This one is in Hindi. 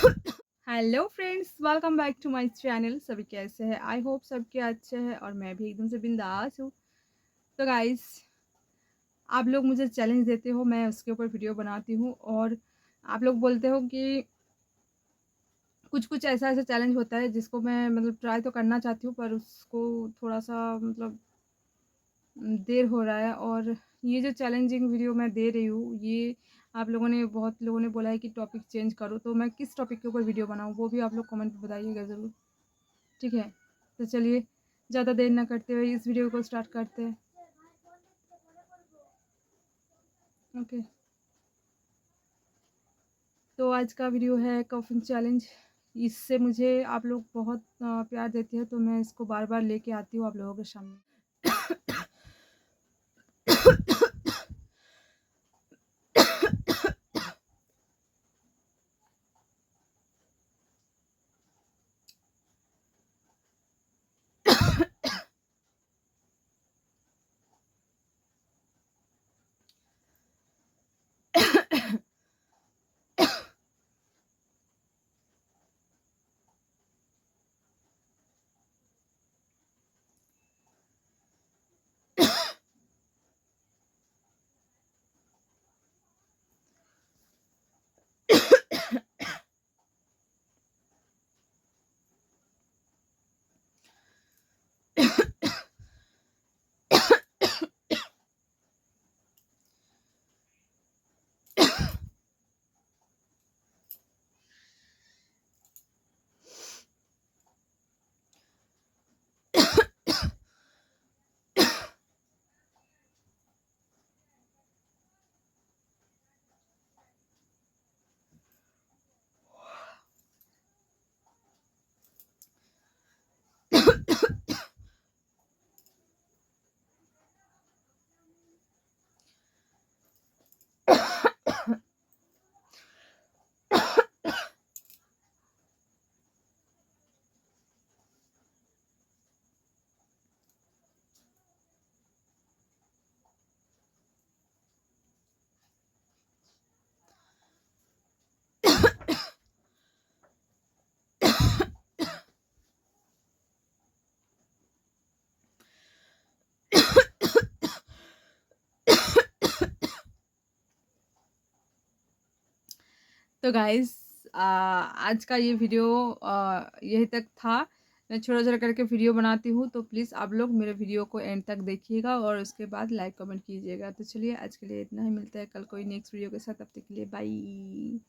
Hello friends, welcome back to my channel. सभी कैसे हैं? आई होप सबके अच्छे हैं और मैं भी एकदम से बिंदास हूँ। तो गाइस, आप लोग मुझे चैलेंज देते हो, मैं उसके ऊपर वीडियो बनाती हूँ और आप लोग बोलते हो कि कुछ-कुछ ऐसा-ऐसा चैलेंज होता है जिसको मैं मतलब ट्राई तो करना चाहती हूँ, पर उसको थोड़ा-सा मतलब देर हो रहा है। और ये जो चैलेंजिंग वीडियो मैं दे रही हूँ, ये आप लोगों ने बहुत लोगों ने बोला है कि टॉपिक चेंज करो, तो मैं किस टॉपिक के ऊपर वीडियो बनाऊँ, वो भी आप लोग कमेंट में बताइएगा ज़रूर। ठीक है? तो चलिए, ज़्यादा देर ना करते हुए इस वीडियो को स्टार्ट करते हैं। ओके, तो आज का वीडियो है कॉफ़िन चैलेंज। इससे मुझे आप लोग बहुत प्यार देते हैं, तो मैं इसको बार-बार लेके आती हूँ आप लोगों के सामने। तो गाइस, आज का ये वीडियो यहीं तक था। मैं छोटा-छोटा करके वीडियो बनाती हूँ, तो प्लीज़ आप लोग मेरे वीडियो को एंड तक देखिएगा और उसके बाद लाइक कमेंट कीजिएगा। तो चलिए, आज के लिए इतना ही। मिलते हैं कल कोई नेक्स्ट वीडियो के साथ। तब तक के लिए बाय।